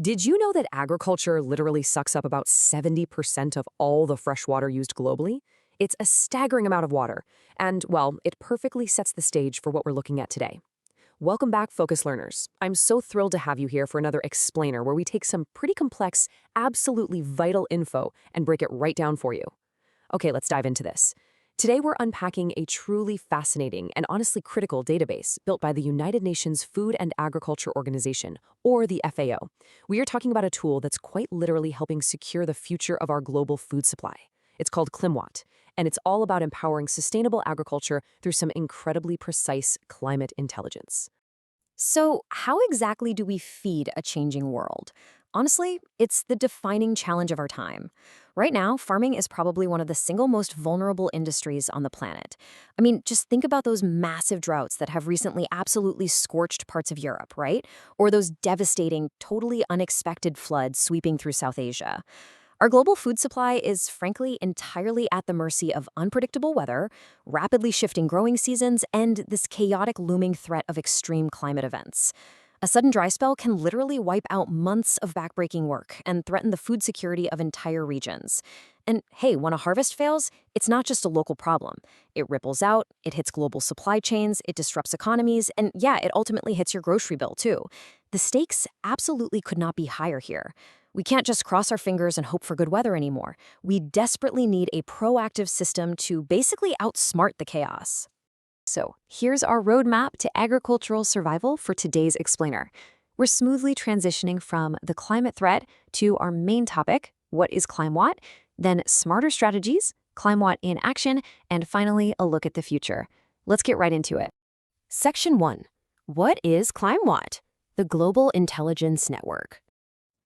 Did you know that agriculture literally sucks up about 70% of all the fresh water used globally? It's a staggering amount of water, and, well, it perfectly sets the stage for what we're looking at today. Welcome back, Focus Learners. I'm so thrilled to have you here for another explainer where we take some pretty complex, absolutely vital info and break it right down for you. Okay, let's dive into this. Today, we're unpacking a truly fascinating and honestly critical database built by the United Nations Food and Agriculture Organization, or the FAO. We are talking about a tool that's quite literally helping secure the future of our global food supply. It's called ClimWat, and it's all about empowering sustainable agriculture through some incredibly precise climate intelligence. So, how exactly do we feed a changing world? Honestly, it's the defining challenge of our time. Right now, farming is probably one of the single most vulnerable industries on the planet. I mean, just think about those massive droughts that have recently absolutely scorched parts of Europe, right? Or those devastating, totally unexpected floods sweeping through South Asia. Our global food supply is frankly entirely at the mercy of unpredictable weather, rapidly shifting growing seasons, and this chaotic looming threat of extreme climate events. A sudden dry spell can literally wipe out months of backbreaking work and threaten the food security of entire regions. And hey, when a harvest fails, it's not just a local problem. It ripples out, it hits global supply chains, it disrupts economies, and yeah, it ultimately hits your grocery bill too. The stakes absolutely could not be higher here. We can't just cross our fingers and hope for good weather anymore. We desperately need a proactive system to basically outsmart the chaos. So, here's our roadmap to agricultural survival for today's explainer. We're smoothly transitioning from the climate threat to our main topic, what is ClimWat, then smarter strategies, ClimWat in action, and finally, a look at the future. Let's get right into it. Section 1. What is ClimWat? The Global Intelligence Network.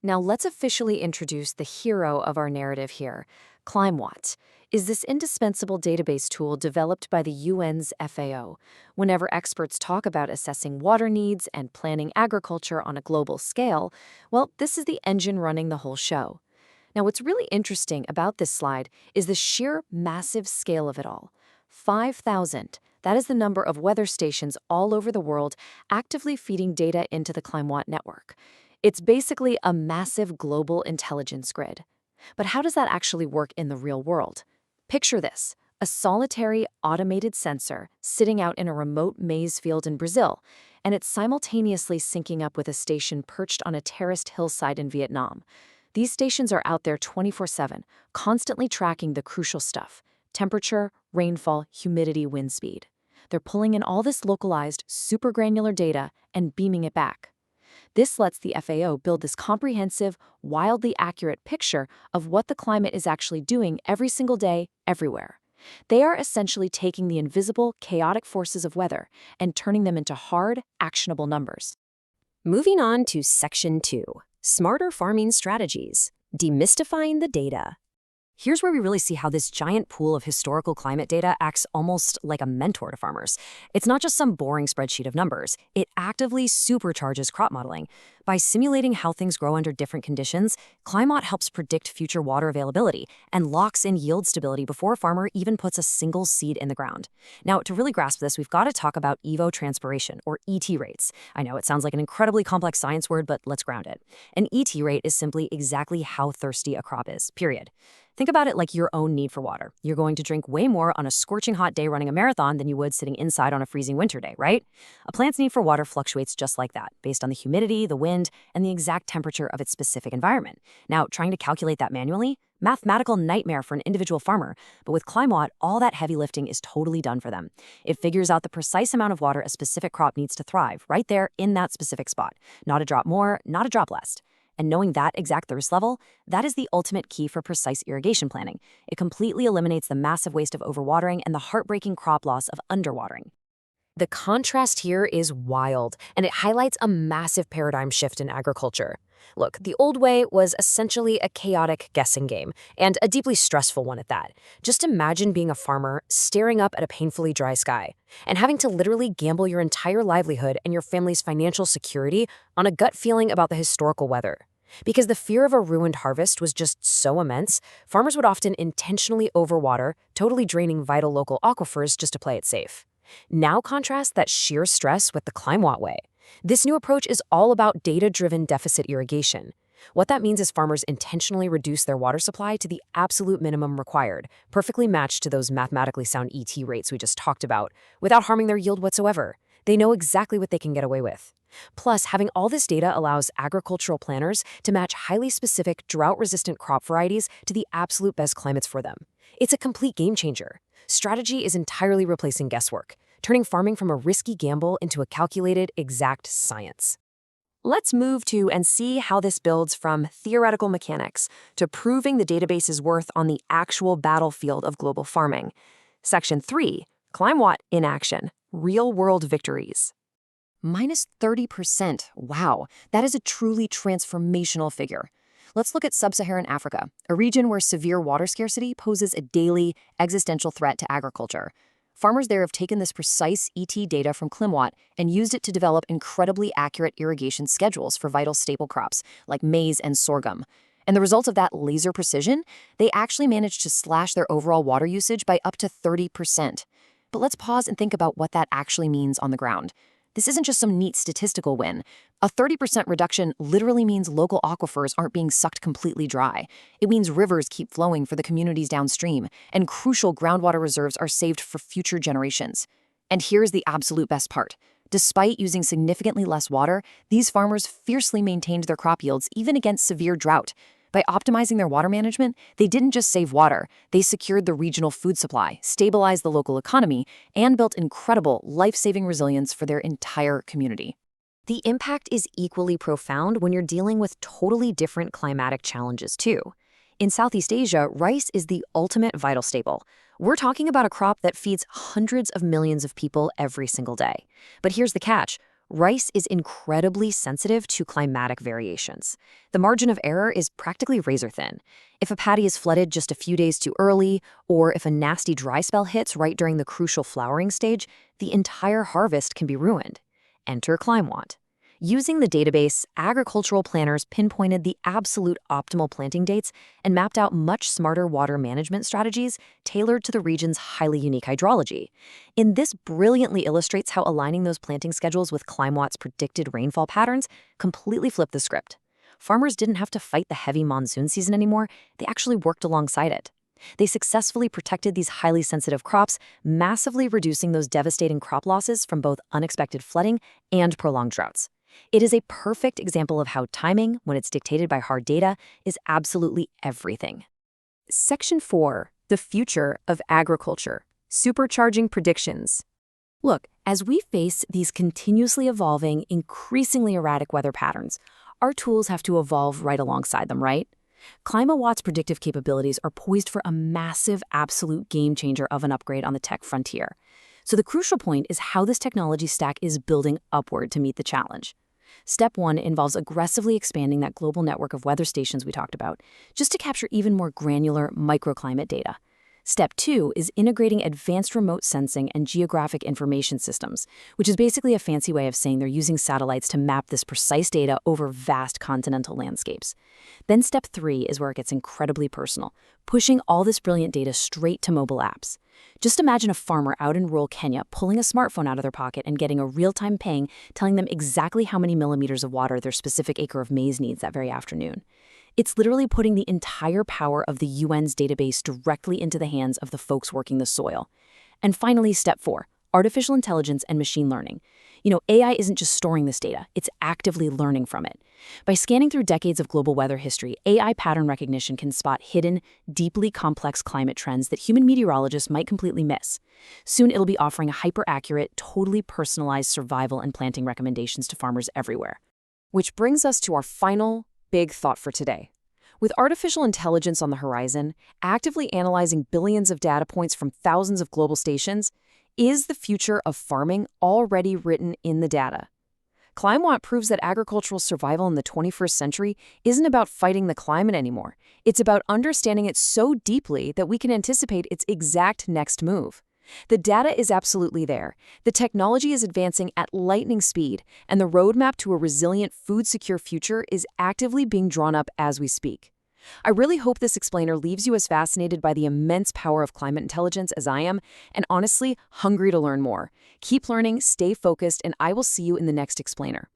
Now let's officially introduce the hero of our narrative here. ClimWat is this indispensable database tool developed by the UN's FAO. Whenever experts talk about assessing water needs and planning agriculture on a global scale, well, this is the engine running the whole show. Now, what's really interesting about this slide is the sheer massive scale of it all. 5,000. That is the number of weather stations all over the world actively feeding data into the ClimWat network. It's basically a massive global intelligence grid. But how does that actually work in the real world? Picture this, a solitary automated sensor sitting out in a remote maize field in Brazil, and it's simultaneously syncing up with a station perched on a terraced hillside in Vietnam. These stations are out there 24/7, constantly tracking the crucial stuff: temperature, rainfall, humidity, wind speed. They're pulling in all this localized, super granular data and beaming it back. This lets the FAO build this comprehensive, wildly accurate picture of what the climate is actually doing every single day, everywhere. They are essentially taking the invisible, chaotic forces of weather and turning them into hard, actionable numbers. Moving on to Section 2, Smarter Farming Strategies, Demystifying the Data. Here's where we really see how this giant pool of historical climate data acts almost like a mentor to farmers. It's not just some boring spreadsheet of numbers. It actively supercharges crop modeling. By simulating how things grow under different conditions, ClimWat helps predict future water availability and locks in yield stability before a farmer even puts a single seed in the ground. Now, to really grasp this, we've got to talk about evotranspiration, or ET rates. I know it sounds like an incredibly complex science word, but let's ground it. An ET rate is simply exactly how thirsty a crop is, period. Think about it like your own need for water. You're going to drink way more on a scorching hot day running a marathon than you would sitting inside on a freezing winter day, right? A plant's need for water fluctuates just like that, based on the humidity, the wind, and the exact temperature of its specific environment. Now, trying to calculate that manually? Mathematical nightmare for an individual farmer, but with ClimWat, all that heavy lifting is totally done for them. It figures out the precise amount of water a specific crop needs to thrive, right there in that specific spot. Not a drop more, not a drop less. And knowing that exact thirst level, that is the ultimate key for precise irrigation planning. It completely eliminates the massive waste of overwatering and the heartbreaking crop loss of underwatering. The contrast here is wild, and it highlights a massive paradigm shift in agriculture. Look, the old way was essentially a chaotic guessing game, and a deeply stressful one at that. Just imagine being a farmer, staring up at a painfully dry sky, and having to literally gamble your entire livelihood and your family's financial security on a gut feeling about the historical weather. Because the fear of a ruined harvest was just so immense, farmers would often intentionally overwater, totally draining vital local aquifers just to play it safe. Now contrast that sheer stress with the ClimWat way. This new approach is all about data-driven deficit irrigation. What that means is farmers intentionally reduce their water supply to the absolute minimum required, perfectly matched to those mathematically sound ET rates we just talked about, without harming their yield whatsoever. They know exactly what they can get away with. Plus, having all this data allows agricultural planners to match highly specific, drought-resistant crop varieties to the absolute best climates for them. It's a complete game changer. Strategy is entirely replacing guesswork, turning farming from a risky gamble into a calculated, exact science. Let's move to and see how this builds from theoretical mechanics to proving the database's worth on the actual battlefield of global farming. Section 3, ClimWat in action, real-world victories. Minus 30%. Wow, that is a truly transformational figure. Let's look at sub-Saharan Africa, a region where severe water scarcity poses a daily, existential threat to agriculture. Farmers there have taken this precise ET data from ClimWat and used it to develop incredibly accurate irrigation schedules for vital staple crops like maize and sorghum. And the result of that laser precision, they actually managed to slash their overall water usage by up to 30%. But let's pause and think about what that actually means on the ground. This isn't just some neat statistical win. A 30% reduction literally means local aquifers aren't being sucked completely dry. It means rivers keep flowing for the communities downstream, and crucial groundwater reserves are saved for future generations. And here's the absolute best part. Despite using significantly less water, these farmers fiercely maintained their crop yields even against severe drought. By optimizing their water management, they didn't just save water, they secured the regional food supply, stabilized the local economy, and built incredible, life-saving resilience for their entire community. The impact is equally profound when you're dealing with totally different climatic challenges, too. In Southeast Asia, rice is the ultimate vital staple. We're talking about a crop that feeds hundreds of millions of people every single day. But here's the catch. Rice is incredibly sensitive to climatic variations. The margin of error is practically razor thin. If a paddy is flooded just a few days too early, or if a nasty dry spell hits right during the crucial flowering stage, the entire harvest can be ruined. Enter ClimWat. Using the database, agricultural planners pinpointed the absolute optimal planting dates and mapped out much smarter water management strategies tailored to the region's highly unique hydrology. This brilliantly illustrates how aligning those planting schedules with ClimWat's predicted rainfall patterns completely flipped the script. Farmers didn't have to fight the heavy monsoon season anymore, they actually worked alongside it. They successfully protected these highly sensitive crops, massively reducing those devastating crop losses from both unexpected flooding and prolonged droughts. It is a perfect example of how timing, when it's dictated by hard data, is absolutely everything. Section 4, the future of agriculture, supercharging predictions. Look, as we face these continuously evolving, increasingly erratic weather patterns, our tools have to evolve right alongside them, right? ClimWat's predictive capabilities are poised for a massive, absolute game changer of an upgrade on the tech frontier. So the crucial point is how this technology stack is building upward to meet the challenge. Step 1 involves aggressively expanding that global network of weather stations we talked about, just to capture even more granular microclimate data. Step 2 is integrating advanced remote sensing and geographic information systems, which is basically a fancy way of saying they're using satellites to map this precise data over vast continental landscapes. Then step 3 is where it gets incredibly personal, pushing all this brilliant data straight to mobile apps. Just imagine a farmer out in rural Kenya pulling a smartphone out of their pocket and getting a real-time ping telling them exactly how many millimeters of water their specific acre of maize needs that very afternoon. It's literally putting the entire power of the UN's database directly into the hands of the folks working the soil. And finally, step 4, artificial intelligence and machine learning. AI isn't just storing this data, it's actively learning from it. By scanning through decades of global weather history, AI pattern recognition can spot hidden, deeply complex climate trends that human meteorologists might completely miss. Soon it'll be offering hyper-accurate, totally personalized survival and planting recommendations to farmers everywhere. Which brings us to our final big thought for today. With artificial intelligence on the horizon, actively analyzing billions of data points from thousands of global stations, is the future of farming already written in the data? ClimWat proves that agricultural survival in the 21st century isn't about fighting the climate anymore. It's about understanding it so deeply that we can anticipate its exact next move. The data is absolutely there. The technology is advancing at lightning speed, and the roadmap to a resilient, food-secure future is actively being drawn up as we speak. I really hope this explainer leaves you as fascinated by the immense power of climate intelligence as I am, and honestly, hungry to learn more. Keep learning, stay focused, and I will see you in the next explainer.